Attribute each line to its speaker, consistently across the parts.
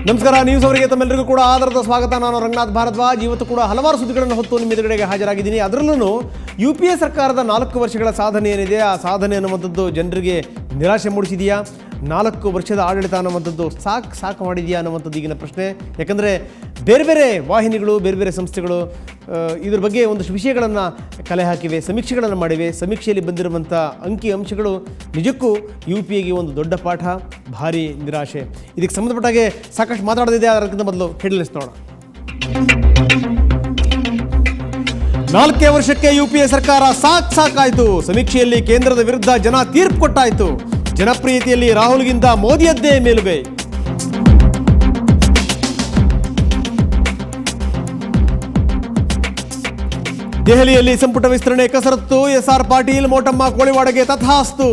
Speaker 1: ನಮಸ್ಕಾರ, ನ್ಯೂಸ್ ಅವರಿಗೆ ತಮ್ಮೆಲ್ಲರಿಗೂ ಕೂಡ ಆಧಾರದ ಸ್ವಾಗತ. ನಾನು ರಂಗನಾಥ್ ಭಾರದ್ವಾಜ್. ಇವತ್ತು ಕೂಡ ಹಲವಾರು ಸುದ್ದಿಗಳನ್ನು ಹೊತ್ತು ನಿಮ್ಮ ಎದುರುಗಡೆಗೆ ಹಾಜರಾಗಿದ್ದೀನಿ. ಅದರಲ್ಲೂ UPA ಸರ್ಕಾರದ 4 ವರ್ಷಗಳ ಸಾಧನೆ ಏನಿದೆ, ಆ ಸಾಧನೆ ಅನ್ನುವಂಥದ್ದು ಜನರಿಗೆ ನಿರಾಶೆ ಮೂಡಿಸಿದೆಯಾ, 4 ವರ್ಷದ ಆಡಳಿತ ಅನ್ನುವಂಥದ್ದು ಸಾಕು ಮಾಡಿದೆಯಾ ಅನ್ನುವಂಥದ್ದು ಈಗಿನ ಪ್ರಶ್ನೆ. ಯಾಕಂದರೆ ಬೇರೆ ಬೇರೆ ವಾಹಿನಿಗಳು, ಬೇರೆ ಬೇರೆ ಸಂಸ್ಥೆಗಳು ಇದ್ರ ಬಗ್ಗೆ ಒಂದಷ್ಟು ವಿಷಯಗಳನ್ನು ಕಲೆ ಹಾಕಿವೆ, ಸಮೀಕ್ಷೆಗಳನ್ನು ಮಾಡಿವೆ. ಸಮೀಕ್ಷೆಯಲ್ಲಿ ಬಂದಿರುವಂಥ ಅಂಕಿ ಅಂಶಗಳು ನಿಜಕ್ಕೂ UPAಗೆ ಒಂದು ದೊಡ್ಡ ಪಾಠ, ಭಾರಿ ನಿರಾಶೆ. ಇದಕ್ಕೆ ಸಂಬಂಧಪಟ್ಟಾಗೆ ಸಾಕಷ್ಟು ಮಾತಾಡೋದಿದೆ. ಅದಕ್ಕಿಂತ ಮೊದಲು ಹೆಡ್ಲೈನ್ಸ್ ನೋಡೋಣ. 4 ವರ್ಷಕ್ಕೆ UPA ಸರ್ಕಾರ ಸಾಕಾಯಿತು. ಸಮೀಕ್ಷೆಯಲ್ಲಿ ಕೇಂದ್ರದ ವಿರುದ್ಧ ಜನ ತೀರ್ಪು ಕೊಟ್ಟಾಯಿತು. ಜನಪ್ರಿಯತೆಯಲ್ಲಿ ರಾಹುಲ್ಗಿಂತ ಮೋದಿಯದ್ದೇ ಮೇಲುಗೈ. ದೆಹಲಿಯಲ್ಲಿ ಸಂಪುಟ ವಿಸ್ತರಣೆ ಕಸರತ್ತು. SR ಪಾಟೀಲ್, ಮೋಟಮ್ಮ ಕೋಳಿವಾಡಗೆ ತಥಾಸ್ತು.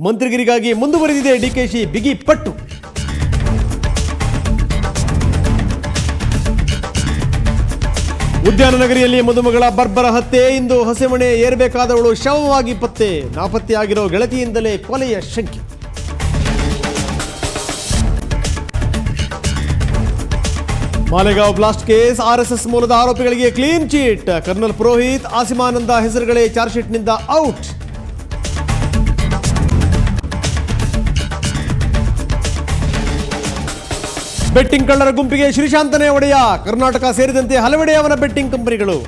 Speaker 1: ಮಂತ್ರಿಗಿರಿಗಾಗಿ ಮುಂದುವರೆದಿದೆ DKಶಿ ಬಿಗಿ ಪಟ್ಟು. ಉದ್ಯಾನ ನಗರಿಯಲ್ಲಿ ಮದುಮಗಳ ಬರ್ಬರ ಹತ್ಯೆ. ಇಂದು ಹಸೆಮಣೆ ಏರಬೇಕಾದವಳು ಶವವಾಗಿ ಪತ್ತೆ. ನಾಪತ್ತೆಯಾಗಿರೋ ಗೆಳತಿಯಿಂದಲೇ ಕೊಲೆಯ ಶಂಕೆ. ಮಾಲೆಗಾಂವ್ ಬ್ಲಾಸ್ಟ್ ಕೇಸ್, RSS ಮೂಲದ ಆರೋಪಿಗಳಿಗೆ clean chit. Colonel Purohit, Aseemanand ಹೆಸರುಗಳೇ ಚಾರ್ಜ್ ಶೀಟ್ನಿಂದ ಔಟ್. ಬೆಟ್ಟಿಂಗ್ ಕಳ್ಳರ ಗುಂಪಿಗೆ ಶ್ರೀಶಾಂತನೇ ಒಡೆಯ. ಕರ್ನಾಟಕ ಸೇರಿದಂತೆ ಹಲವೆಡೆ ಅವನ ಬೆಟ್ಟಿಂಗ್ ಕಂಪನಿಗಳು.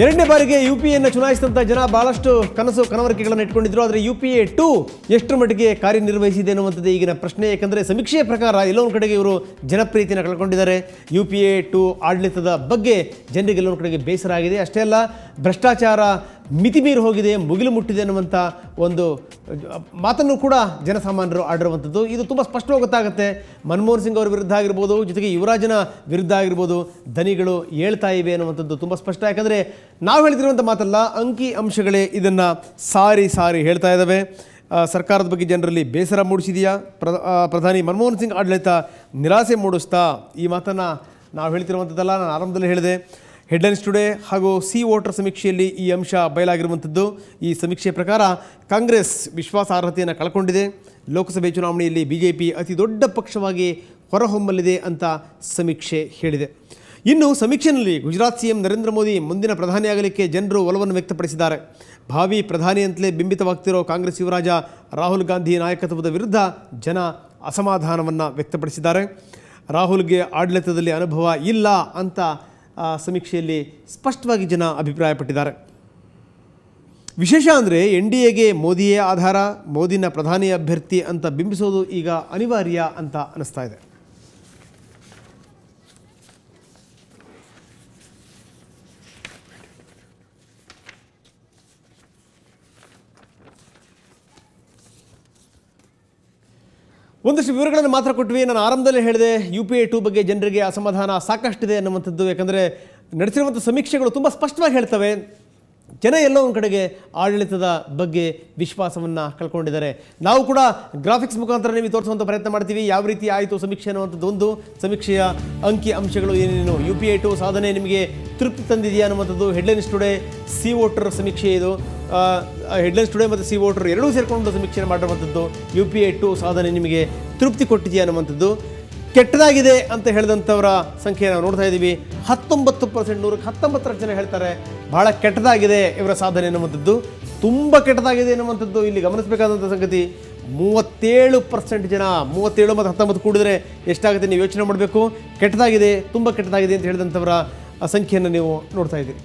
Speaker 1: ಎರಡನೇ ಬಾರಿಗೆ UPAಯನ್ನು ಚುನಾಯಿಸಿದಂಥ ಜನ ಬಹಳಷ್ಟು ಕನವರಿಕೆಗಳನ್ನು ಇಟ್ಕೊಂಡಿದ್ರು. ಆದರೆ UPA 2 ಎಷ್ಟರ ಮಟ್ಟಿಗೆ ಕಾರ್ಯನಿರ್ವಹಿಸಿದೆ ಅನ್ನುವಂಥದ್ದು ಈಗಿನ ಪ್ರಶ್ನೆ. ಯಾಕಂದರೆ ಸಮೀಕ್ಷೆಯ ಪ್ರಕಾರ ಎಲ್ಲೊಂದು ಕಡೆಗೆ ಇವರು ಜನಪ್ರಿಯತೆಯನ್ನು ಕಳ್ಕೊಂಡಿದ್ದಾರೆ. UPA 2 ಆಡಳಿತದ ಬಗ್ಗೆ ಜನರಿಗೆ ಎಲ್ಲೊಂದು ಕಡೆಗೆ ಬೇಸರ ಆಗಿದೆ. ಅಷ್ಟೇ ಅಲ್ಲ, ಭ್ರಷ್ಟಾಚಾರ ಮಿತಿಮೀರಿ ಹೋಗಿದೆ, ಮುಗಿಲು ಮುಟ್ಟಿದೆ ಅನ್ನುವಂಥ ಒಂದು ಮಾತನ್ನು ಕೂಡ ಜನಸಾಮಾನ್ಯರು ಆಡಿರುವಂಥದ್ದು. ಇದು ತುಂಬ ಸ್ಪಷ್ಟವಾಗಿ ಗೊತ್ತಾಗುತ್ತೆ. ಮನಮೋಹನ್ ಸಿಂಗ್ ಅವರ ವಿರುದ್ಧ ಆಗಿರ್ಬೋದು, ಜೊತೆಗೆ ಯುವರಾಜನ ವಿರುದ್ಧ ಆಗಿರ್ಬೋದು, ದನಿಗಳು ಏಳ್ತಾ ಇವೆ ಅನ್ನುವಂಥದ್ದು ತುಂಬ ಸ್ಪಷ್ಟ. ಯಾಕಂದರೆ ನಾವು ಹೇಳ್ತಿರುವಂಥ ಮಾತಲ್ಲ, ಅಂಕಿ ಅಂಶಗಳೇ ಇದನ್ನು ಸಾರಿ ಹೇಳ್ತಾ ಇದ್ದಾವೆ. ಸರ್ಕಾರದ ಬಗ್ಗೆ ಜನರಲ್ಲಿ ಬೇಸರ ಮೂಡಿಸಿದೆಯಾ? ಪ್ರಧಾನಿ ಮನಮೋಹನ್ ಸಿಂಗ್ ಆಡಳಿತ ನಿರಾಸೆ ಮೂಡಿಸ್ತಾ? ಈ ಮಾತನ್ನು ನಾವು ಹೇಳ್ತಿರುವಂಥದ್ದಲ್ಲ, ನಾನು ಆರಂಭದಲ್ಲಿ ಹೇಳಿದೆ. ಹೆಡ್ಲೈನ್ಸ್ ಟುಡೇ ಹಾಗೂ ಸಿ ವೋಟರ್ ಸಮೀಕ್ಷೆಯಲ್ಲಿ ಈ ಅಂಶ ಬಯಲಾಗಿರುವಂಥದ್ದು. ಈ ಸಮೀಕ್ಷೆಯ ಪ್ರಕಾರ ಕಾಂಗ್ರೆಸ್ ವಿಶ್ವಾಸಾರ್ಹತೆಯನ್ನು ಕಳ್ಕೊಂಡಿದೆ. ಲೋಕಸಭೆ ಚುನಾವಣೆಯಲ್ಲಿ BJP ಅತಿ ದೊಡ್ಡ ಪಕ್ಷವಾಗಿ ಹೊರಹೊಮ್ಮಲಿದೆ ಅಂತ ಸಮೀಕ್ಷೆ ಹೇಳಿದೆ. ಇನ್ನು ಸಮೀಕ್ಷೆಯಲ್ಲಿ ಗುಜರಾತ್ CM ನರೇಂದ್ರ ಮೋದಿ ಮುಂದಿನ ಪ್ರಧಾನಿಯಾಗಲಿಕ್ಕೆ ಜನರು ಒಲವನ್ನು ವ್ಯಕ್ತಪಡಿಸಿದ್ದಾರೆ. ಭಾವಿ ಪ್ರಧಾನಿ ಅಂತಲೇ ಬಿಂಬಿತವಾಗ್ತಿರೋ ಕಾಂಗ್ರೆಸ್ ಯುವರಾಜ ರಾಹುಲ್ ಗಾಂಧಿ ನಾಯಕತ್ವದ ವಿರುದ್ಧ ಜನ ಅಸಮಾಧಾನವನ್ನು ವ್ಯಕ್ತಪಡಿಸಿದ್ದಾರೆ. ರಾಹುಲ್ಗೆ ಆಡಳಿತದಲ್ಲಿ ಅನುಭವ ಇಲ್ಲ ಅಂತ ಸಮೀಕ್ಷೆಯಲ್ಲಿ ಸ್ಪಷ್ಟವಾಗಿ ಜನ ಅಭಿಪ್ರಾಯಪಟ್ಟಿದ್ದಾರೆ. ವಿಶೇಷ ಅಂದರೆ NDAಗೆ ಮೋದಿಯೇ ಆಧಾರ, ಮೋದಿನ ಪ್ರಧಾನಿ ಅಭ್ಯರ್ಥಿ ಅಂತ ಬಿಂಬಿಸೋದು ಈಗ ಅನಿವಾರ್ಯ ಅಂತ ಅನಿಸ್ತಾ ಇದೆ. ಒಂದಷ್ಟು ವಿವರಗಳನ್ನು ಮಾತ್ರ ಕೊಟ್ವಿ. ನಾನು ಆರಂಭದಲ್ಲೇ ಹೇಳಿದೆ, UPA 2 ಬಗ್ಗೆ ಜನರಿಗೆ ಅಸಮಾಧಾನ ಸಾಕಷ್ಟಿದೆ ಅನ್ನುವಂಥದ್ದು. ಯಾಕಂದರೆ ನಡೆಸಿರುವಂಥ ಸಮೀಕ್ಷೆಗಳು ತುಂಬ ಸ್ಪಷ್ಟವಾಗಿ ಹೇಳ್ತವೆ, ಜನ ಎಲ್ಲೋ ಒಂದು ಕಡೆಗೆ ಆಡಳಿತದ ಬಗ್ಗೆ ವಿಶ್ವಾಸವನ್ನು ಕಳ್ಕೊಂಡಿದ್ದಾರೆ. ನಾವು ಕೂಡ ಗ್ರಾಫಿಕ್ಸ್ ಮುಖಾಂತರ ನಿಮಗೆ ತೋರಿಸುವಂಥ ಪ್ರಯತ್ನ ಮಾಡ್ತೀವಿ, ಯಾವ ರೀತಿ ಆಯಿತು ಸಮೀಕ್ಷೆ ಅನ್ನುವಂಥದ್ದು. ಒಂದು ಸಮೀಕ್ಷೆಯ ಅಂಕಿ ಅಂಶಗಳು ಏನೇನು, UPA 2 ಸಾಧನೆ ನಿಮಗೆ ತೃಪ್ತಿ ತಂದಿದೆಯಾ ಅನ್ನುವಂಥದ್ದು. ಹೆಡ್ಲೈನ್ಸ್ ಟುಡೇ ಸಿ ವೋಟರ್ ಸಮೀಕ್ಷೆ ಇದು. ಹೆಡ್ಲೈನ್ಸ್ ಟುಡೇ ಮತ್ತು ಸಿ ವೋಟರ್ ಎರಡೂ ಸೇರಿಕೊಂಡು ಸಮೀಕ್ಷೆ ಮಾಡಿರುವಂಥದ್ದು. UPA 2 ಸಾಧನೆ ನಿಮಗೆ ತೃಪ್ತಿ ಕೊಟ್ಟಿದೆಯಾ ಅನ್ನುವಂಥದ್ದು. ಕೆಟ್ಟದಾಗಿದೆ ಅಂತ ಹೇಳಿದಂಥವರ ಸಂಖ್ಯೆ ನಾವು ನೋಡ್ತಾ ಇದ್ದೀವಿ. 19%, 100ಕ್ಕೆ 19 ಜನ ಹೇಳ್ತಾರೆ ಬಹಳ ಕೆಟ್ಟದಾಗಿದೆ ಇವರ ಸಾಧನೆ ಅನ್ನುವಂಥದ್ದು. ತುಂಬ ಕೆಟ್ಟದಾಗಿದೆ ಅನ್ನುವಂಥದ್ದು ಇಲ್ಲಿ ಗಮನಿಸಬೇಕಾದಂಥ ಸಂಗತಿ. 37% ಜನ, 37 ಮತ್ತು 19 ಕೂಡಿದರೆ ಎಷ್ಟಾಗುತ್ತೆ ನೀವು ಯೋಚನೆ ಮಾಡಬೇಕು. ಕೆಟ್ಟದಾಗಿದೆ, ತುಂಬ ಕೆಟ್ಟದಾಗಿದೆ ಅಂತ ಹೇಳಿದಂಥವರ ಸಂಖ್ಯೆಯನ್ನು ನೀವು ನೋಡ್ತಾ ಇದ್ದೀರಿ.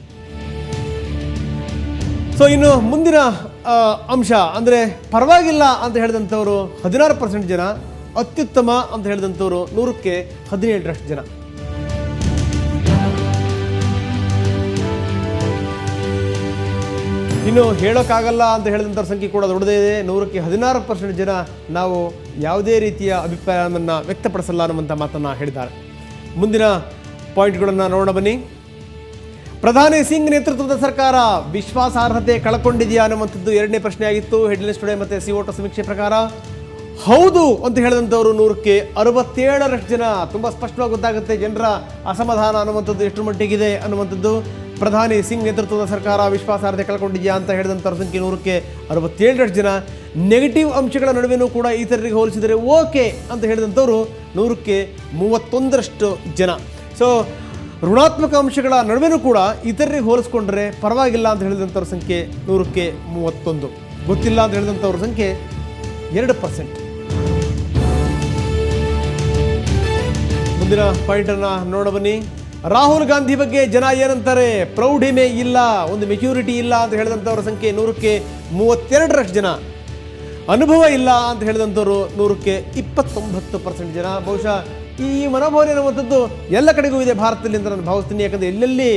Speaker 1: ಸೊ ಇನ್ನು ಮುಂದಿನ ಅಂಶ ಅಂದರೆ ಪರವಾಗಿಲ್ಲ ಅಂತ ಹೇಳಿದಂಥವರು 16% ಜನ, ಅತ್ಯುತ್ತಮ ಅಂತ ಹೇಳಿದಂಥವರು 100ಕ್ಕೆ 17ರಷ್ಟು ಜನ. ಇನ್ನು ಹೇಳೋಕ್ಕಾಗಲ್ಲ ಅಂತ ಹೇಳಿದಂಥವ್ರ ಸಂಖ್ಯೆ ಕೂಡ ದೊಡ್ಡದೇ ಇದೆ. 100ಕ್ಕೆ 16% ಜನ ನಾವು ಯಾವುದೇ ರೀತಿಯ ಅಭಿಪ್ರಾಯವನ್ನು ವ್ಯಕ್ತಪಡಿಸಲ್ಲ ಅನ್ನುವಂಥ ಮಾತನ್ನು ಹೇಳಿದ್ದಾರೆ. ಮುಂದಿನ ಪಾಯಿಂಟ್ಗಳನ್ನು ನೋಡೋಣ ಬನ್ನಿ. ಪ್ರಧಾನಿ ಸಿಂಗ್ ನೇತೃತ್ವದ ಸರ್ಕಾರ ವಿಶ್ವಾಸಾರ್ಹತೆ ಕಳ್ಕೊಂಡಿದೆಯಾ ಅನ್ನುವಂಥದ್ದು ಎರಡನೇ ಪ್ರಶ್ನೆಯಾಗಿತ್ತು. ಹೆಡ್ಲೈನ್ಸ್ ಟುಡೇ ಮತ್ತು ಸಿ ವೋಟರ್ ಸಮೀಕ್ಷೆ ಪ್ರಕಾರ ಹೌದು ಅಂತ ಹೇಳಿದಂಥವರು 100ಕ್ಕೆ 67ರಷ್ಟು ಜನ. ತುಂಬ ಸ್ಪಷ್ಟವಾಗಿ ಗೊತ್ತಾಗುತ್ತೆ ಜನರ ಅಸಮಾಧಾನ ಅನ್ನುವಂಥದ್ದು ಎಷ್ಟರ ಮಟ್ಟಿಗಿದೆ ಅನ್ನುವಂಥದ್ದು. ಪ್ರಧಾನಿ ಸಿಂಗ್ ನೇತೃತ್ವದ ಸರ್ಕಾರ ವಿಶ್ವಾಸಾರ್ಹತೆ ಕಳ್ಕೊಂಡಿದೆಯಾ ಅಂತ ಹೇಳಿದಂಥವ್ರ ಸಂಖ್ಯೆ 100ಕ್ಕೆ 67ರಷ್ಟು ಜನ. ನೆಗೆಟಿವ್ ಅಂಶಗಳ ನಡುವೆನೂ ಕೂಡ ಇತರರಿಗೆ ಹೋಲಿಸಿದರೆ ಓಕೆ ಅಂತ ಹೇಳಿದಂಥವ್ರು 100ಕ್ಕೆ 31ರಷ್ಟು ಜನ. ಸೊ ಋಣಾತ್ಮಕ ಅಂಶಗಳ ನಡುವೆನೂ ಕೂಡ ಇತರರಿಗೆ ಹೋಲಿಸ್ಕೊಂಡ್ರೆ ಪರವಾಗಿಲ್ಲ ಅಂತ ಹೇಳಿದಂಥವ್ರ ಸಂಖ್ಯೆ 100ಕ್ಕೆ 31. ಗೊತ್ತಿಲ್ಲ ಅಂತ ಹೇಳಿದಂಥವ್ರ ಸಂಖ್ಯೆ 2%. ಮುಂದಿನ ಪಾಯಿಂಟನ್ನು ನೋಡಬನ್ನಿ. ರಾಹುಲ್ ಗಾಂಧಿ ಬಗ್ಗೆ ಜನ ಏನಂತಾರೆ? ಪ್ರೌಢಿಮೆ ಇಲ್ಲ, ಒಂದು ಮೆಚ್ಯೂರಿಟಿ ಇಲ್ಲ ಅಂತ ಹೇಳಿದಂಥವ್ರ ಸಂಖ್ಯೆ 100ಕ್ಕೆ 32ರಷ್ಟು ಜನ. ಅನುಭವ ಇಲ್ಲ ಅಂತ ಹೇಳಿದಂಥವ್ರು 100ಕ್ಕೆ 29% ಜನ. ಬಹುಶಃ ಈ ಮನೋಭಾವನೆ ಅನ್ನುವಂಥದ್ದು ಎಲ್ಲ ಕಡೆಗೂ ಇದೆ ಭಾರತದಲ್ಲಿ ಅಂತ ನಾನು ಭಾವಿಸ್ತೀನಿ. ಯಾಕಂದರೆ ಎಲ್ಲೆಲ್ಲಿ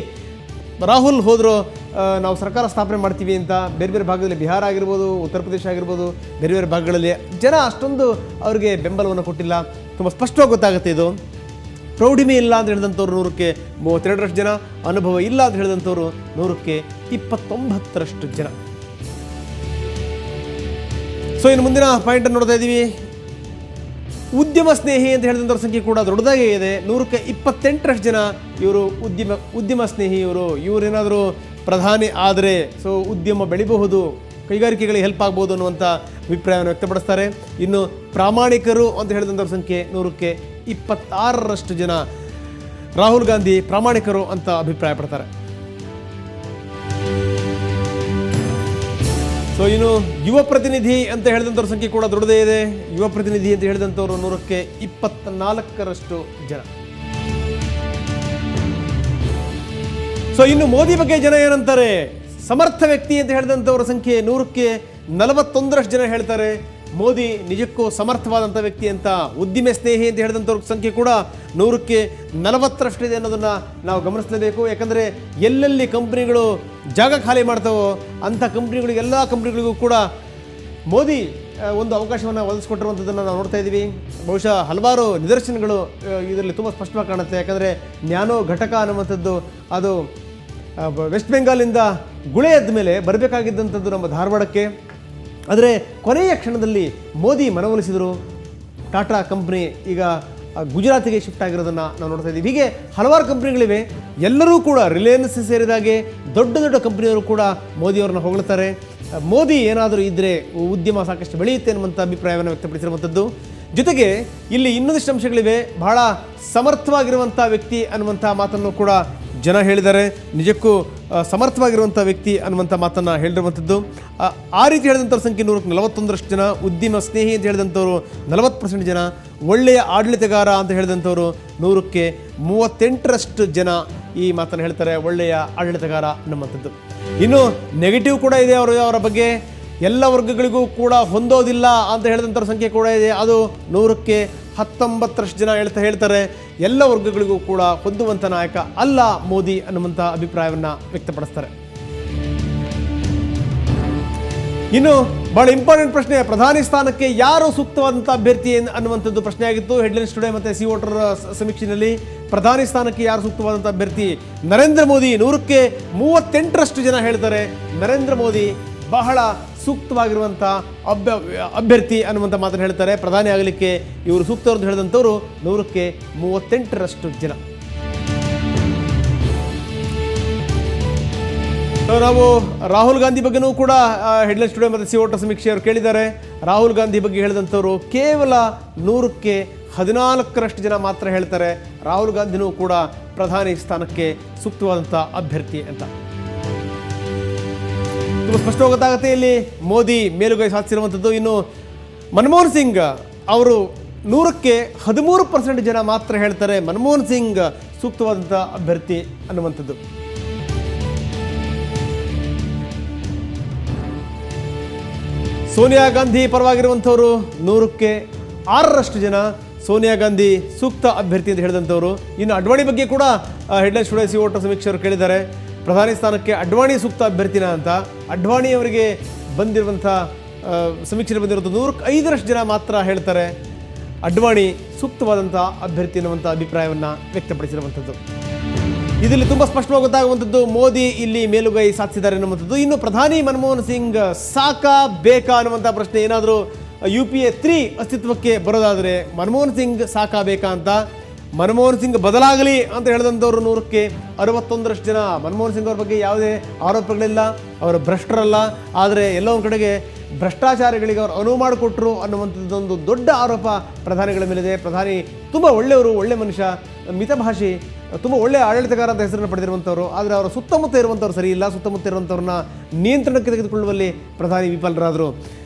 Speaker 1: ರಾಹುಲ್ ಹೋದರೂ ನಾವು ಸರ್ಕಾರ ಸ್ಥಾಪನೆ ಮಾಡ್ತೀವಿ ಅಂತ ಬೇರೆ ಬೇರೆ ಭಾಗದಲ್ಲಿ ಬಿಹಾರ ಆಗಿರ್ಬೋದು, ಉತ್ತರ ಪ್ರದೇಶ ಆಗಿರ್ಬೋದು, ಬೇರೆ ಬೇರೆ ಭಾಗಗಳಲ್ಲಿ ಜನ ಅಷ್ಟೊಂದು ಅವರಿಗೆ ಬೆಂಬಲವನ್ನು ಕೊಟ್ಟಿಲ್ಲ. ತುಂಬ ಸ್ಪಷ್ಟವಾಗಿ ಗೊತ್ತಾಗುತ್ತೆ ಇದು. ಪ್ರೌಢಿಮೆ ಇಲ್ಲ ಅಂತ ಹೇಳಿದಂಥವ್ರು 100ಕ್ಕೆ 32ರಷ್ಟು ಜನ. ಅನುಭವ ಇಲ್ಲ ಅಂತ ಹೇಳಿದಂಥವ್ರು 100ಕ್ಕೆ 29ರಷ್ಟು ಜನ. ಸೊ ಇನ್ನು ಮುಂದಿನ ಪಾಯಿಂಟನ್ನು ನೋಡ್ತಾ ಇದ್ದೀವಿ. ಉದ್ಯಮ ಸ್ನೇಹಿ ಅಂತ ಹೇಳಿದಂಥವ್ರ ಸಂಖ್ಯೆ ಕೂಡ ದೊಡ್ಡದಾಗೇ ಇದೆ. 100ಕ್ಕೆ 28ರಷ್ಟು ಜನ ಇವರು ಉದ್ಯಮ ಸ್ನೇಹಿ. ಇವರೇನಾದರೂ ಪ್ರಧಾನಿ ಆದರೆ ಸೊ ಉದ್ಯಮ ಬೆಳಿಬಹುದು, ಕೈಗಾರಿಕೆಗಳಿಗೆ ಹೆಲ್ಪ್ ಆಗ್ಬೋದು ಅನ್ನುವಂಥ ಅಭಿಪ್ರಾಯವನ್ನು ವ್ಯಕ್ತಪಡಿಸ್ತಾರೆ. ಇನ್ನು ಪ್ರಾಮಾಣಿಕರು ಅಂತ ಹೇಳಿದಂಥವ್ರ ಸಂಖ್ಯೆ 100ಕ್ಕೆ 26ರಷ್ಟು ಜನ ರಾಹುಲ್ ಗಾಂಧಿ ಪ್ರಾಮಾಣಿಕರು ಅಂತ ಅಭಿಪ್ರಾಯ ಪಡ್ತಾರೆ. ಸೊ ಇನ್ನು ಯುವ ಪ್ರತಿನಿಧಿ ಅಂತ ಹೇಳಿದಂಥವ್ರ ಸಂಖ್ಯೆ ಕೂಡ ದೊಡ್ಡದೇ ಇದೆ. ಯುವ ಪ್ರತಿನಿಧಿ ಅಂತ ಹೇಳಿದಂಥವ್ರು 100ಕ್ಕೆ 24ರಷ್ಟು ಜನ. ಸೊ ಇನ್ನು ಮೋದಿ ಬಗ್ಗೆ ಜನ ಏನಂತಾರೆ? ಸಮರ್ಥ ವ್ಯಕ್ತಿ ಅಂತ ಹೇಳಿದಂಥವ್ರ ಸಂಖ್ಯೆ 100ಕ್ಕೆ 41ರಷ್ಟು ಜನ ಹೇಳ್ತಾರೆ ಮೋದಿ ನಿಜಕ್ಕೂ ಸಮರ್ಥವಾದಂಥ ವ್ಯಕ್ತಿ ಅಂತ. ಉದ್ದಿಮೆ ಸ್ನೇಹಿ ಅಂತ ಹೇಳಿದಂಥವ್ರ ಸಂಖ್ಯೆ ಕೂಡ 100ಕ್ಕೆ 40ರಷ್ಟು ಇದೆ ಅನ್ನೋದನ್ನು ನಾವು ಗಮನಿಸಲೇಬೇಕು. ಯಾಕಂದರೆ ಎಲ್ಲೆಲ್ಲಿ ಕಂಪ್ನಿಗಳು ಜಾಗ ಖಾಲಿ ಮಾಡ್ತಾವೋ ಅಂಥ ಎಲ್ಲ ಕಂಪ್ನಿಗಳಿಗೂ ಕೂಡ ಮೋದಿ ಒಂದು ಅವಕಾಶವನ್ನು ಒದಗಿಸ್ಕೊಟ್ಟಿರುವಂಥದ್ದನ್ನು ನಾವು ನೋಡ್ತಾ ಇದ್ದೀವಿ. ಬಹುಶಃ ಹಲವಾರು ನಿದರ್ಶನಗಳು ಇದರಲ್ಲಿ ತುಂಬ ಸ್ಪಷ್ಟವಾಗಿ ಕಾಣುತ್ತೆ. ಯಾಕಂದರೆ ನ್ಯಾನೋ ಘಟಕ ಅನ್ನುವಂಥದ್ದು ಅದು ವೆಸ್ಟ್ ಬೆಂಗಾಲಿಂದ ಗುಳೆ ಎದ್ದ ಮೇಲೆ ಬರಬೇಕಾಗಿದ್ದಂಥದ್ದು ನಮ್ಮ ಧಾರವಾಡಕ್ಕೆ. ಆದರೆ ಕೊನೆಯ ಕ್ಷಣದಲ್ಲಿ ಮೋದಿ ಮನವೊಲಿಸಿದರು. ಟಾಟಾ ಕಂಪ್ನಿ ಈಗ ಗುಜರಾತಿಗೆ ಶಿಫ್ಟ್ ಆಗಿರೋದನ್ನು ನಾವು ನೋಡ್ತಾ ಇದ್ದೀವಿ. ಹೀಗೆ ಹಲವಾರು ಕಂಪ್ನಿಗಳಿವೆ. ಎಲ್ಲರೂ ಕೂಡ ರಿಲಯನ್ಸ್ ಸೇರಿದಾಗೆ ದೊಡ್ಡ ದೊಡ್ಡ ಕಂಪ್ನಿಯವರು ಕೂಡ ಮೋದಿಯವರನ್ನ ಹೊಗಳ್ತಾರೆ. ಮೋದಿ ಏನಾದರೂ ಇದ್ದರೆ ಉದ್ಯಮ ಸಾಕಷ್ಟು ಬೆಳೆಯುತ್ತೆ ಅನ್ನುವಂಥ ಅಭಿಪ್ರಾಯವನ್ನು ವ್ಯಕ್ತಪಡಿಸಿರುವಂಥದ್ದು. ಜೊತೆಗೆ ಇಲ್ಲಿ ಇನ್ನೊಂದಿಷ್ಟು ಅಂಶಗಳಿವೆ. ಬಹಳ ಸಮರ್ಥವಾಗಿರುವಂಥ ವ್ಯಕ್ತಿ ಅನ್ನುವಂಥ ಮಾತನ್ನು ಕೂಡ ಜನ ಹೇಳಿದ್ದಾರೆ. ನಿಜಕ್ಕೂ ಸಮರ್ಥವಾಗಿರುವಂಥ ವ್ಯಕ್ತಿ ಅನ್ನುವಂಥ ಮಾತನ್ನು ಹೇಳಿರುವಂಥದ್ದು. ಆ ರೀತಿ ಹೇಳಿದಂಥವ್ರ ಸಂಖ್ಯೆ 100ಕ್ಕೆ 41ರಷ್ಟು ಜನ. ಉದ್ಯಮ ಸ್ನೇಹಿ ಅಂತ ಹೇಳಿದಂಥವ್ರು 40% ಜನ. ಒಳ್ಳೆಯ ಆಡಳಿತಗಾರ ಅಂತ ಹೇಳಿದಂಥವ್ರು 100ಕ್ಕೆ 38ರಷ್ಟು ಜನ ಈ ಮಾತನ್ನು ಹೇಳ್ತಾರೆ, ಒಳ್ಳೆಯ ಆಡಳಿತಗಾರ ಅನ್ನುವಂಥದ್ದು. ಇನ್ನು ನೆಗೆಟಿವ್ ಕೂಡ ಇದೆ ಅವರ ಬಗ್ಗೆ. ಎಲ್ಲ ವರ್ಗಗಳಿಗೂ ಕೂಡ ಹೊಂದೋದಿಲ್ಲ ಅಂತ ಹೇಳಿದಂಥವ್ರ ಸಂಖ್ಯೆ ಕೂಡ ಇದೆ. ಅದು 100ಕ್ಕೆ 19ರಷ್ಟು ಜನ ಹೇಳ್ತಾರೆ ಎಲ್ಲ ವರ್ಗಗಳಿಗೂ ಕೂಡ ಹೊಂದುವಂಥ ನಾಯಕ ಅಲ್ಲ ಮೋದಿ ಅನ್ನುವಂಥ ಅಭಿಪ್ರಾಯವನ್ನು ವ್ಯಕ್ತಪಡಿಸ್ತಾರೆ. ಇನ್ನು ಬಹಳ ಇಂಪಾರ್ಟೆಂಟ್ ಪ್ರಶ್ನೆ, ಪ್ರಧಾನಿ ಸ್ಥಾನಕ್ಕೆ ಯಾರು ಸೂಕ್ತವಾದಂಥ ಅಭ್ಯರ್ಥಿ ಅನ್ನುವಂಥದ್ದು ಪ್ರಶ್ನೆ ಆಗಿತ್ತು. ಹೆಡ್ಲೈನ್ಸ್ ಟುಡೇ ಮತ್ತು ಸಿ ವೋಟರ್ ಸಮೀಕ್ಷೆಯಲ್ಲಿ ಪ್ರಧಾನಿ ಸ್ಥಾನಕ್ಕೆ ಯಾರು ಸೂಕ್ತವಾದಂಥ ಅಭ್ಯರ್ಥಿ? ನರೇಂದ್ರ ಮೋದಿ 100ಕ್ಕೆ 38ರಷ್ಟು ಜನ ಹೇಳ್ತಾರೆ ನರೇಂದ್ರ ಮೋದಿ ಬಹಳ ಸೂಕ್ತವಾಗಿರುವಂಥ ಅಭ್ಯರ್ಥಿ ಅನ್ನುವಂಥ ಮಾತನ್ನು ಹೇಳ್ತಾರೆ. ಪ್ರಧಾನಿ ಆಗಲಿಕ್ಕೆ ಇವರು ಸೂಕ್ತವರು ಅಂತ ಹೇಳಿದಂಥವ್ರು 100ಕ್ಕೆ 38ರಷ್ಟು ಜನ. ನಾವು ರಾಹುಲ್ ಗಾಂಧಿ ಬಗ್ಗೆನೂ ಕೂಡ ಹೆಡ್ಲೈನ್ಸ್ ಟುಡೇ ಮತ್ತು ಸಿ ವೋಟರ್ ಸಮೀಕ್ಷೆಯವರು ಕೇಳಿದ್ದಾರೆ. ರಾಹುಲ್ ಗಾಂಧಿ ಬಗ್ಗೆ ಹೇಳಿದಂಥವ್ರು ಕೇವಲ 100ಕ್ಕೆ 14ರಷ್ಟು ಜನ ಮಾತ್ರ ಹೇಳ್ತಾರೆ ರಾಹುಲ್ ಗಾಂಧಿನೂ ಕೂಡ ಪ್ರಧಾನಿ ಸ್ಥಾನಕ್ಕೆ ಸೂಕ್ತವಾದಂಥ ಅಭ್ಯರ್ಥಿ ಅಂತ. ತುಂಬ ಸ್ಪಷ್ಟವಾಗಿ ಗೊತ್ತಾಗುತ್ತೆ ಇಲ್ಲಿ ಮೋದಿ ಮೇಲುಗೈ ಸಾಧಿಸಿರುವಂಥದ್ದು. ಇನ್ನು ಮನಮೋಹನ್ ಸಿಂಗ್ ಅವರು 100ಕ್ಕೆ 13% ಜನ ಮಾತ್ರ ಹೇಳ್ತಾರೆ ಮನಮೋಹನ್ ಸಿಂಗ್ ಸೂಕ್ತವಾದಂಥ ಅಭ್ಯರ್ಥಿ ಅನ್ನುವಂಥದ್ದು. ಸೋನಿಯಾ ಗಾಂಧಿ ಪರವಾಗಿರುವಂಥವರು 100ಕ್ಕೆ 6ರಷ್ಟು ಜನ ಸೋನಿಯಾ ಗಾಂಧಿ ಸೂಕ್ತ ಅಭ್ಯರ್ಥಿ ಅಂತ ಹೇಳಿದಂಥವ್ರು. ಇನ್ನು ಅಡ್ವಾಣಿ ಬಗ್ಗೆ ಕೂಡ ಹೆಡ್ಲೈನ್ಸ್ ಟುಡೇ ಸಿ ವೋಟರ್ ಸಮೀಕ್ಷೆಯವರು ಕೇಳಿದ್ದಾರೆ ಪ್ರಧಾನಿ ಸ್ಥಾನಕ್ಕೆ ಅಡ್ವಾಣಿ ಸೂಕ್ತ ಅಭ್ಯರ್ಥಿನ ಅಂತ. ಅಡ್ವಾಣಿ ಅವರಿಗೆ ಬಂದಿರುವಂಥ ಸಮೀಕ್ಷೆ ಬಂದಿರೋದು 105ರಷ್ಟು ಜನ ಮಾತ್ರ ಹೇಳ್ತಾರೆ ಅಡ್ವಾಣಿ ಸೂಕ್ತವಾದಂಥ ಅಭ್ಯರ್ಥಿ ಅನ್ನುವಂಥ ಅಭಿಪ್ರಾಯವನ್ನು ವ್ಯಕ್ತಪಡಿಸಿರುವಂಥದ್ದು. ಇದರಲ್ಲಿ ತುಂಬ ಸ್ಪಷ್ಟವಾಗಿ ಗೊತ್ತಾಗುವಂಥದ್ದು ಮೋದಿ ಇಲ್ಲಿ ಮೇಲುಗೈ ಸಾಧಿಸಿದ್ದಾರೆ ಅನ್ನುವಂಥದ್ದು. ಇನ್ನು ಪ್ರಧಾನಿ ಮನಮೋಹನ್ ಸಿಂಗ್ ಸಾಕಾ ಬೇಕಾ ಅನ್ನುವಂಥ ಪ್ರಶ್ನೆ, ಏನಾದರೂ UPA 3 ಅಸ್ತಿತ್ವಕ್ಕೆ ಬರೋದಾದರೆ ಮನಮೋಹನ್ ಸಿಂಗ್ ಸಾಕಾ ಬೇಕಾ ಅಂತ ಮನಮೋಹನ್ ಸಿಂಗ್ ಬದಲಾಗಲಿ ಅಂತ ಹೇಳಿದಂಥವ್ರು 100ಕ್ಕೆ 61ರಷ್ಟು ಜನ. ಮನಮೋಹನ್ ಸಿಂಗ್ ಅವ್ರ ಬಗ್ಗೆ ಯಾವುದೇ ಆರೋಪಗಳಿಲ್ಲ, ಅವರು ಭ್ರಷ್ಟರಲ್ಲ, ಆದರೆ ಎಲ್ಲೋ ಒಂದು ಕಡೆಗೆ ಭ್ರಷ್ಟಾಚಾರಿಗಳಿಗೆ ಅವರು ಅನುವು ಮಾಡಿಕೊಟ್ರು ಅನ್ನುವಂಥದ್ದೊಂದು ದೊಡ್ಡ ಆರೋಪ ಪ್ರಧಾನಿಗಳ ಮೇಲಿದೆ. ಪ್ರಧಾನಿ ತುಂಬ ಒಳ್ಳೆಯವರು, ಒಳ್ಳೆ ಮನುಷ್ಯ, ಮಿತಭಾಷಿ, ತುಂಬ ಒಳ್ಳೆಯ ಆಡಳಿತಗಾರ ಅಂತ ಹೆಸರನ್ನು ಪಡೆದಿರುವಂಥವ್ರು. ಆದರೆ ಅವರ ಸುತ್ತಮುತ್ತ ಇರುವಂಥವ್ರು ಸರಿ ಇಲ್ಲ, ಸುತ್ತಮುತ್ತ ಇರುವಂಥವ್ರನ್ನ ನಿಯಂತ್ರಣಕ್ಕೆ ತೆಗೆದುಕೊಳ್ಳುವಲ್ಲಿ ಪ್ರಧಾನಿ ವಿಫಲರಾದರು.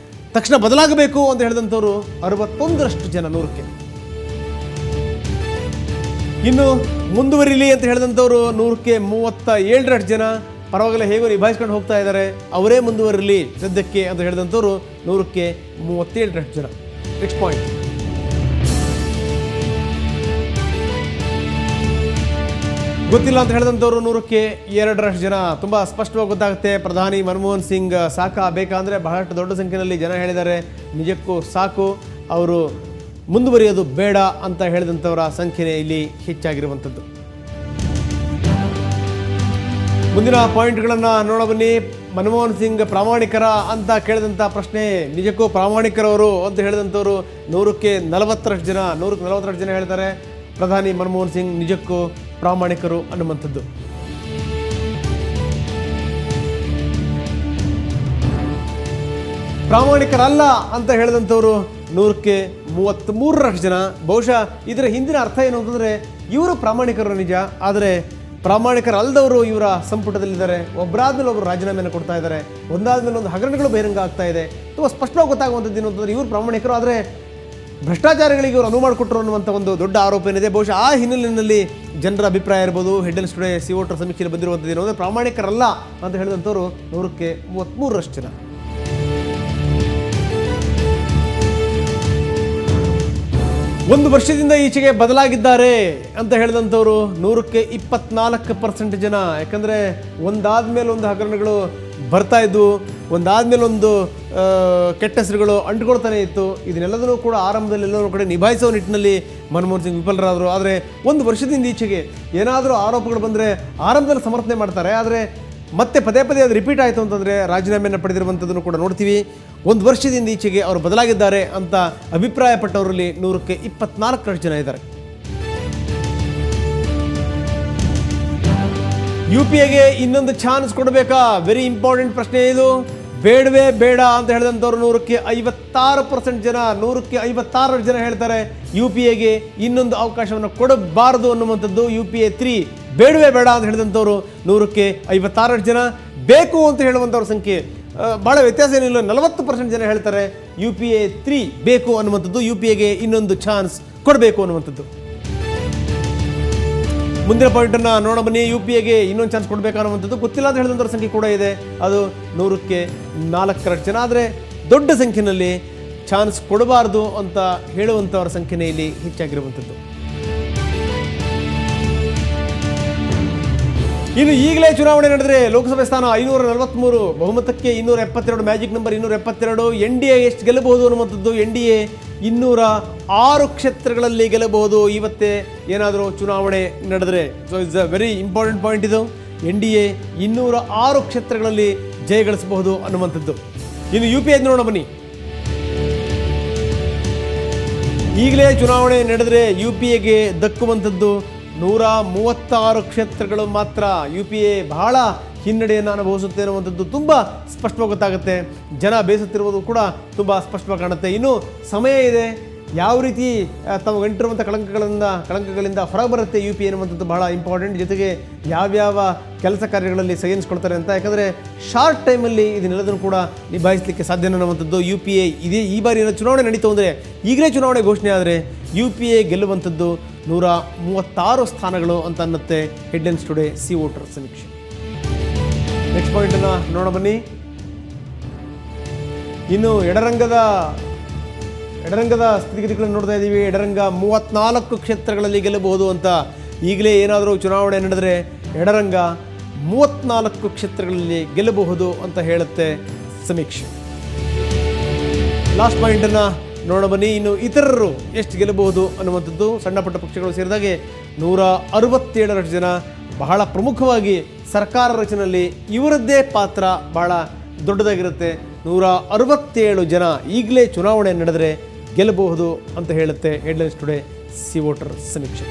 Speaker 1: ತಕ್ಷಣ ಬದಲಾಗಬೇಕು ಅಂತ ಹೇಳಿದಂಥವ್ರು 61ರಷ್ಟು ಜನ 100ಕ್ಕೆ. ಇನ್ನು ಮುಂದುವರಿಲಿ ಅಂತ ಹೇಳಿದಂಥವ್ರು 100ಕ್ಕೆ 37ರಷ್ಟು ಜನ. ಪರವಾಗಿಲ್ಲ, ಹೇಗೋ ನಿಭಾಯಿಸ್ಕೊಂಡು ಹೋಗ್ತಾ ಇದ್ದಾರೆ, ಅವರೇ ಮುಂದುವರಿಲಿ ಸದ್ಯಕ್ಕೆ ಅಂತ ಹೇಳಿದಂಥವ್ರು 100ಕ್ಕೆ 37ರಷ್ಟು ಜನ. ನೆಕ್ಸ್ಟ್ ಪಾಯಿಂಟ್, ಗೊತ್ತಿಲ್ಲ ಅಂತ ಹೇಳಿದಂಥವ್ರು 100ಕ್ಕೆ 2ರಷ್ಟು ಜನ. ತುಂಬ ಸ್ಪಷ್ಟವಾಗಿ ಗೊತ್ತಾಗುತ್ತೆ, ಪ್ರಧಾನಿ ಮನಮೋಹನ್ ಸಿಂಗ್ ಸಾಕಾ ಬೇಕಾ ಅಂದರೆ ಬಹಳಷ್ಟು ದೊಡ್ಡ ಸಂಖ್ಯೆಯಲ್ಲಿ ಜನ ಹೇಳಿದ್ದಾರೆ ನಿಜಕ್ಕೂ ಸಾಕು, ಅವರು ಮುಂದುವರಿಯೋದು ಬೇಡ ಅಂತ ಹೇಳಿದಂಥವರ ಸಂಖ್ಯೆನೇ ಇಲ್ಲಿ ಹೆಚ್ಚಾಗಿರುವಂಥದ್ದು. ಮುಂದಿನ ಪಾಯಿಂಟ್ಗಳನ್ನು ನೋಡ ಬನ್ನಿ. ಮನಮೋಹನ್ ಸಿಂಗ್ ಪ್ರಾಮಾಣಿಕರ ಅಂತ ಕೇಳಿದಂಥ ಪ್ರಶ್ನೆ, ನಿಜಕ್ಕೂ ಪ್ರಾಮಾಣಿಕರವರು ಅಂತ ಹೇಳಿದಂಥವ್ರು 100ಕ್ಕೆ 40ರಷ್ಟು ಜನ. 100ಕ್ಕೆ 40ರಷ್ಟು ಜನ ಹೇಳ್ತಾರೆ ಪ್ರಧಾನಿ ಮನಮೋಹನ್ ಸಿಂಗ್ ನಿಜಕ್ಕೂ ಪ್ರಾಮಾಣಿಕರು ಅನ್ನುವಂಥದ್ದು. ಪ್ರಾಮಾಣಿಕರಲ್ಲ ಅಂತ ಹೇಳಿದಂಥವ್ರು 100ಕ್ಕೆ 33ರಷ್ಟು ಜನ. ಬಹುಶಃ ಇದರ ಹಿಂದಿನ ಅರ್ಥ ಏನು ಅಂತಂದರೆ, ಇವರು ಪ್ರಾಮಾಣಿಕರು ನಿಜ, ಆದರೆ ಪ್ರಾಮಾಣಿಕರಲ್ಲದವರು ಇವರ ಸಂಪುಟದಲ್ಲಿದ್ದಾರೆ. ಒಬ್ಬರಾದ್ಮೇಲೆ ಒಬ್ಬರು ರಾಜೀನಾಮೆಯನ್ನು ಕೊಡ್ತಾ ಇದ್ದಾರೆ, ಒಂದಾದ್ಮೇಲೆ ಒಂದು ಹಗರಣಗಳು ಬಹಿರಂಗ ಆಗ್ತಾ ಇದೆ. ತುಂಬ ಸ್ಪಷ್ಟವಾಗಿ ಗೊತ್ತಾಗುವಂಥದ್ದು ಏನು ಅಂತಂದರೆ, ಇವರು ಪ್ರಾಮಾಣಿಕರು, ಆದರೆ ಭ್ರಷ್ಟಾಚಾರಗಳಿಗೆ ಇವರು ಅನುವು ಮಾಡಿಕೊಟ್ರು ಅನ್ನುವಂಥ ಒಂದು ದೊಡ್ಡ ಆರೋಪ ಏನಿದೆ. ಬಹುಶಃ ಆ ಹಿನ್ನೆಲೆಯಲ್ಲಿ ಜನರ ಅಭಿಪ್ರಾಯ ಇರ್ಬೋದು. ಹೆಡ್ಲೈನ್ಸ್ ಟುಡೇ ಸಿ ವೋಟರ್ ಸಮೀಕ್ಷೆಯಲ್ಲಿ ಬಂದಿರುವಂಥದ್ದು ಏನು ಅಂದರೆ, ಪ್ರಾಮಾಣಿಕರಲ್ಲ ಅಂತ ಹೇಳಿದಂಥವ್ರು 100ಕ್ಕೆ 33ರಷ್ಟು ಜನ. ಒಂದು ವರ್ಷದಿಂದ ಈಚೆಗೆ ಬದಲಾಗಿದ್ದಾರೆ ಅಂತ ಹೇಳಿದಂಥವ್ರು 100ಕ್ಕೆ 24% ಜನ. ಯಾಕಂದರೆ ಒಂದಾದ್ಮೇಲೆ ಒಂದು ಹಗರಣಗಳು ಬರ್ತಾ ಇದ್ವು, ಒಂದಾದ್ಮೇಲೆ ಒಂದು ಕೆಟ್ಟ ಹೆಸರುಗಳು ಅಂಟ್ಕೊಳ್ತಾನೆ ಇತ್ತು. ಇದನ್ನೆಲ್ಲದನ್ನೂ ಕೂಡ ಆರಂಭದಲ್ಲಿ ಎಲ್ಲರೂ ಕಡೆ ನಿಭಾಯಿಸೋ ನಿಟ್ಟಿನಲ್ಲಿ ಮನಮೋಹನ್ ಸಿಂಗ್ ವಿಫಲರಾದರು. ಆದರೆ ಒಂದು ವರ್ಷದಿಂದ ಈಚೆಗೆ ಏನಾದರೂ ಆರೋಪಗಳು ಬಂದರೆ ಆರಂಭದಲ್ಲಿ ಸಮರ್ಥನೆ ಮಾಡ್ತಾರೆ, ಆದರೆ ಮತ್ತೆ ಪದೇ ಪದೇ ಅದು ರಿಪೀಟ್ ಆಯಿತು ಅಂತಂದರೆ ರಾಜೀನಾಮೆಯನ್ನು ಪಡೆದಿರುವಂಥದ್ದನ್ನು ಕೂಡ ನೋಡ್ತೀವಿ. ಒಂದು ವರ್ಷದಿಂದ ಈಚೆಗೆ ಅವರು ಬದಲಾಗಿದ್ದಾರೆ ಅಂತ ಅಭಿಪ್ರಾಯಪಟ್ಟವರಲ್ಲಿ 100ಕ್ಕೆ 24ರಷ್ಟು ಜನ ಇದ್ದಾರೆ. UPAಗೆ ಇನ್ನೊಂದು ಚಾನ್ಸ್ ಕೊಡಬೇಕಾ? ವೆರಿ ಇಂಪಾರ್ಟೆಂಟ್ ಪ್ರಶ್ನೆ ಇದು. ಬೇಡವೇ ಬೇಡ ಅಂತ ಹೇಳಿದಂಥವ್ರು 100ಕ್ಕೆ 56% ಜನ. 100ಕ್ಕೆ 56 ಜನ ಹೇಳ್ತಾರೆ UPAಗೆ ಇನ್ನೊಂದು ಅವಕಾಶವನ್ನು ಕೊಡಬಾರದು ಅನ್ನುವಂಥದ್ದು. UPA 3 ಬೇಡವೇ ಬೇಡ ಅಂತ ಹೇಳಿದಂಥವ್ರು 100ಕ್ಕೆ 56 ಜನ. ಬೇಕು ಅಂತ ಹೇಳುವಂಥವ್ರ ಸಂಖ್ಯೆ ಭಾಳ ವ್ಯತ್ಯಾಸ ಏನಿಲ್ಲ, 40% ಜನ ಹೇಳ್ತಾರೆ UPA 3 ಬೇಕು ಅನ್ನುವಂಥದ್ದು, UPAಗೆ ಇನ್ನೊಂದು ಚಾನ್ಸ್ ಕೊಡಬೇಕು ಅನ್ನುವಂಥದ್ದು. ಮುಂದಿನ ಪಾಯಿಂಟನ್ನು ನೋಡ ಬನ್ನಿ. UPAಗೆ ಇನ್ನೊಂದು ಚಾನ್ಸ್ ಕೊಡಬೇಕು ಅನ್ನುವಂಥದ್ದು ಗೊತ್ತಿಲ್ಲ ಅಂತ ಹೇಳಿದಂಥವ್ರ ಸಂಖ್ಯೆ ಕೂಡ ಇದೆ, ಅದು 100ಕ್ಕೆ 4ರಷ್ಟು ಜನ. ಆದರೆ ದೊಡ್ಡ ಸಂಖ್ಯೆಯಲ್ಲಿ ಚಾನ್ಸ್ ಕೊಡಬಾರ್ದು ಅಂತ ಹೇಳುವಂಥವ್ರ ಸಂಖ್ಯೆನೇ ಇಲ್ಲಿ ಹೆಚ್ಚಾಗಿರುವಂಥದ್ದು. ಇನ್ನು ಈಗಲೇ ಚುನಾವಣೆ ನಡೆದರೆ ಲೋಕಸಭೆ ಸ್ಥಾನ 543, ಬಹುಮತಕ್ಕೆ 272, ಮ್ಯಾಜಿಕ್ ನಂಬರ್ 272. NDA ಎಷ್ಟು ಗೆಲ್ಲಬಹುದು ಅನ್ನುವಂಥದ್ದು. NDA 206 ಕ್ಷೇತ್ರಗಳಲ್ಲಿ ಗೆಲ್ಲಬಹುದು ಇವತ್ತೇ ಏನಾದರೂ ಚುನಾವಣೆ ನಡೆದರೆ. So it's a very important point ಇದು. NDA 206 ಕ್ಷೇತ್ರಗಳಲ್ಲಿ ಜಯಗಳಿಸಬಹುದು ಅನ್ನುವಂಥದ್ದು. ಇನ್ನು UPA ನೋಡೋಣ ಬನ್ನಿ. ಈಗಲೇ ಚುನಾವಣೆ ನಡೆದರೆ UPAಗೆ ದಕ್ಕುವಂಥದ್ದು 136 ಕ್ಷೇತ್ರಗಳು ಮಾತ್ರ. UPA ಬಹಳ ಹಿನ್ನಡೆಯನ್ನು ಅನುಭವಿಸುತ್ತೆ ಅನ್ನುವಂಥದ್ದು ತುಂಬ ಸ್ಪಷ್ಟವಾಗಿ ಗೊತ್ತಾಗುತ್ತೆ. ಜನ ಬೇಸತ್ತಿರುವುದು ಕೂಡ ತುಂಬ ಸ್ಪಷ್ಟವಾಗಿ ಕಾಣುತ್ತೆ. ಇನ್ನೂ ಸಮಯ ಇದೆ, ಯಾವ ರೀತಿ ತಮಗಂಟಿರುವಂಥ ಕಳಂಕಗಳಿಂದ ಹೊರಬರುತ್ತೆ UPA ಅನ್ನುವಂಥದ್ದು ಬಹಳ ಇಂಪಾರ್ಟೆಂಟ್. ಜೊತೆಗೆ ಯಾವ್ಯಾವ ಕೆಲಸ ಕಾರ್ಯಗಳಲ್ಲಿ ಸಹಿಸ್ಕೊಳ್ತಾರೆ ಅಂತ, ಯಾಕಂದರೆ ಶಾರ್ಟ್ ಟೈಮಲ್ಲಿ ಇದನ್ನೆಲ್ಲದನ್ನು ಕೂಡ ನಿಭಾಯಿಸಲಿಕ್ಕೆ ಸಾಧ್ಯ ಅನ್ನುವಂಥದ್ದು. UPA ಈ ಬಾರಿ ಚುನಾವಣೆ ನಡೀತು ಅಂದರೆ, ಈಗಲೇ ಚುನಾವಣೆ ಘೋಷಣೆ ಆದರೆ UPA ಗೆಲ್ಲುವಂಥದ್ದು 136 ಸ್ಥಾನಗಳು ಅಂತ ಅನ್ನುತ್ತೆ ಹೆಡ್ಲೈನ್ಸ್ ಟುಡೇ ಸಿ ವೋಟರ್ ಸಮೀಕ್ಷೆ. ನೆಕ್ಸ್ಟ್ ಪಾಯಿಂಟನ್ನು ನೋಡ ಬನ್ನಿ. ಇನ್ನು ಎಡರಂಗದ ಸ್ಥಿತಿಗತಿಗಳನ್ನು ನೋಡ್ತಾ ಇದ್ದೀವಿ. ಎಡರಂಗ 34 ಕ್ಷೇತ್ರಗಳಲ್ಲಿ ಗೆಲ್ಲಬಹುದು ಅಂತ. ಈಗಲೇ ಏನಾದರೂ ಚುನಾವಣೆ ನಡೆದರೆ ಎಡರಂಗ 34 ಕ್ಷೇತ್ರಗಳಲ್ಲಿ ಗೆಲ್ಲಬಹುದು ಅಂತ ಹೇಳುತ್ತೆ ಸಮೀಕ್ಷೆ. ಲಾಸ್ಟ್ ಪಾಯಿಂಟನ್ನು ನೋಡ ಬನ್ನಿ. ಇನ್ನು ಇತರರು ಎಷ್ಟು ಗೆಲ್ಲಬಹುದು ಅನ್ನುವಂಥದ್ದು. ಸಣ್ಣ ಪುಟ್ಟ ಪಕ್ಷಗಳು ಸೇರಿದಾಗೆ 167ರಷ್ಟು ಜನ. ಬಹಳ ಪ್ರಮುಖವಾಗಿ ಸರ್ಕಾರ ರಚನೆಯಲ್ಲಿ ಇವರದ್ದೇ ಪಾತ್ರ ಬಹಳ ದೊಡ್ಡದಾಗಿರುತ್ತೆ. 167 ಜನ ಈಗಲೇ ಚುನಾವಣೆ ನಡೆದರೆ ಗೆಲ್ಲಬಹುದು ಅಂತ ಹೇಳುತ್ತೆ ಹೆಡ್ಲೈನ್ಸ್ ಟುಡೇ ಸಿ ವೋಟರ್ ಸಮೀಕ್ಷೆ.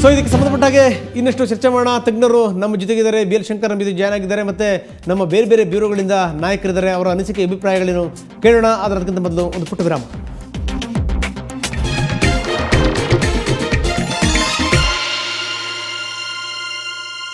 Speaker 1: ಸೊ ಇದಕ್ಕೆ ಸಂಬಂಧಪಟ್ಟ ಹಾಗೆ ಇನ್ನಷ್ಟು ಚರ್ಚೆ ಮಾಡೋಣ. ತಜ್ಞರು ನಮ್ಮ ಜೊತೆಗಿದ್ದಾರೆ, ಬಿ ಎಲ್ ಶಂಕರ್ ನಮ್ಮ ಜೊತೆ ಜಾಯ್ನ್ ಆಗಿದ್ದಾರೆ, ಮತ್ತು ನಮ್ಮ ಬೇರೆ ಬೇರೆ ಬ್ಯೂರೋಗಳಿಂದ ನಾಯಕರಿದ್ದಾರೆ. ಅವರ ಅನಿಸಿಕೆ ಅಭಿಪ್ರಾಯಗಳೇನು ಕೇಳೋಣ. ಅದಕ್ಕಿಂತ ಮೊದಲು ಒಂದು ಪುಟ್ಟ ವಿರಾಮ.